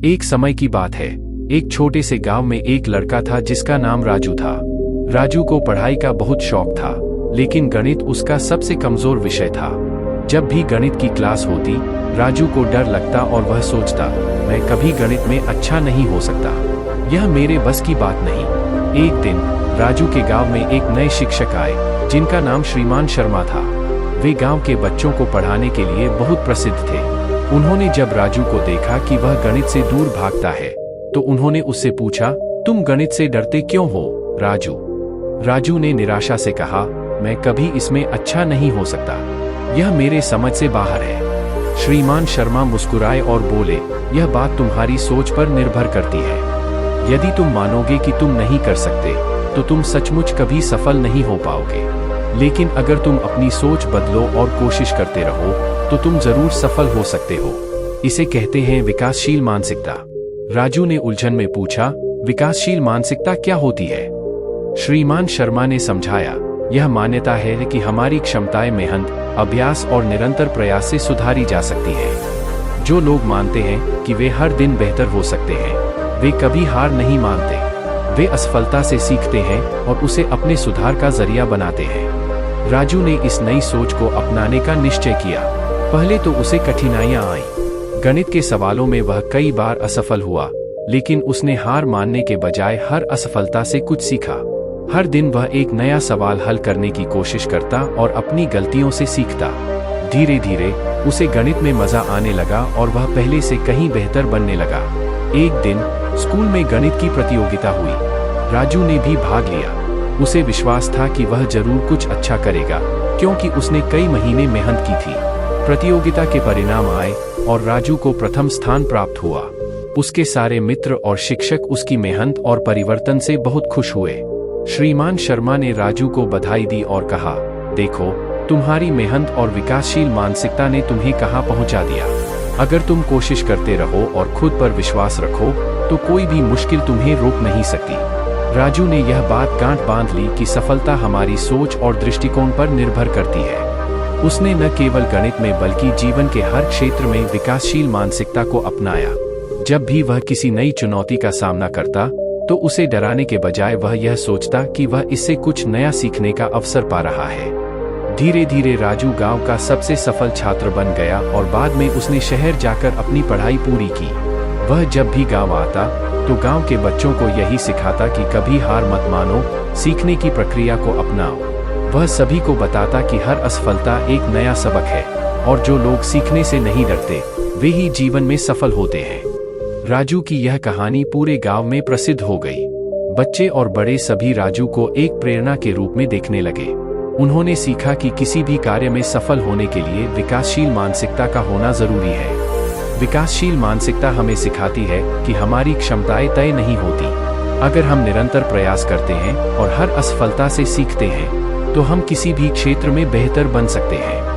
एक समय की बात है, एक छोटे से गांव में एक लड़का था जिसका नाम राजू था। राजू को पढ़ाई का बहुत शौक था, लेकिन गणित उसका सबसे कमजोर विषय था। जब भी गणित की क्लास होती, राजू को डर लगता और वह सोचता, मैं कभी गणित में अच्छा नहीं हो सकता, यह मेरे बस की बात नहीं। एक दिन राजू के गांव में एक नए शिक्षक आए जिनका नाम श्रीमान शर्मा था। वे गांव के बच्चों को पढ़ाने के लिए बहुत प्रसिद्ध थे। उन्होंने जब राजू को देखा कि वह गणित से दूर भागता है, तो उन्होंने उससे पूछा, तुम गणित से डरते क्यों हो राजू? राजू ने निराशा से कहा, मैं कभी इसमें अच्छा नहीं हो सकता, यह मेरे समझ से बाहर है। श्रीमान शर्मा मुस्कुराए और बोले, यह बात तुम्हारी सोच पर निर्भर करती है। यदि तुम मानोगे कि तुम नहीं कर सकते, तो तुम सचमुच कभी सफल नहीं हो पाओगे। लेकिन अगर तुम अपनी सोच बदलो और कोशिश करते रहो, तो तुम जरूर सफल हो सकते हो। इसे कहते हैं विकासशील मानसिकता। राजू ने उलझन में पूछा, विकासशील मानसिकता क्या होती है? श्रीमान शर्मा ने समझाया, यह मान्यता है कि हमारी क्षमताएं मेहनत, अभ्यास और निरंतर प्रयास से सुधारी जा सकती है। जो लोग मानते हैं कि वे हर दिन बेहतर हो सकते हैं, वे कभी हार नहीं मानते। वे असफलता से सीखते हैं और उसे अपने सुधार का जरिया बनाते हैं। राजू ने इस नई सोच को अपनाने का निश्चय किया। पहले तो उसे कठिनाइयां आईं। गणित के सवालों में वह कई बार असफल हुआ, लेकिन उसने हार मानने के बजाय हर असफलता से कुछ सीखा। हर दिन वह एक नया सवाल हल करने की कोशिश करता और अपनी गलतियों से सीखता। धीरे धीरे उसे गणित में मजा आने लगा और वह पहले से कहीं बेहतर बनने लगा। एक दिन स्कूल में गणित की प्रतियोगिता हुई। राजू ने भी भाग लिया। उसे विश्वास था कि वह जरूर कुछ अच्छा करेगा, क्योंकि उसने कई महीने मेहनत की थी। प्रतियोगिता के परिणाम आए और राजू को प्रथम स्थान प्राप्त हुआ। उसके सारे मित्र और शिक्षक उसकी मेहनत और परिवर्तन से बहुत खुश हुए। श्रीमान शर्मा ने राजू को बधाई दी और कहा, देखो, तुम्हारी मेहनत और विकासशील मानसिकता ने तुम्हें कहां पहुंचा दिया। अगर तुम कोशिश करते रहो और खुद पर विश्वास रखो, तो कोई भी मुश्किल तुम्हें रोक नहीं सकती। राजू ने यह बात गांठ बांध ली कि सफलता हमारी सोच और दृष्टिकोण पर निर्भर करती है। उसने न केवल गणित में बल्कि जीवन के हर क्षेत्र में विकासशील मानसिकता को अपनाया। जब भी वह किसी नई चुनौती का सामना करता, तो उसे डराने के बजाय वह यह सोचता कि वह इससे कुछ नया सीखने का अवसर पा रहा है। धीरे धीरे राजू गांव का सबसे सफल छात्र बन गया और बाद में उसने शहर जाकर अपनी पढ़ाई पूरी की। वह जब भी गांव आता, तो गांव के बच्चों को यही सिखाता कि कभी हार मत मानो, सीखने की प्रक्रिया को अपनाओ। वह सभी को बताता कि हर असफलता एक नया सबक है और जो लोग सीखने से नहीं डरते, वे ही जीवन में सफल होते हैं। राजू की यह कहानी पूरे गांव में प्रसिद्ध हो गई। बच्चे और बड़े सभी राजू को एक प्रेरणा के रूप में देखने लगे। उन्होंने सीखा कि किसी भी कार्य में सफल होने के लिए विकासशील मानसिकता का होना जरूरी है। विकासशील मानसिकता हमें सिखाती है कि हमारी क्षमताएं तय नहीं होती। अगर हम निरंतर प्रयास करते हैं और हर असफलता से सीखते हैं, तो हम किसी भी क्षेत्र में बेहतर बन सकते हैं।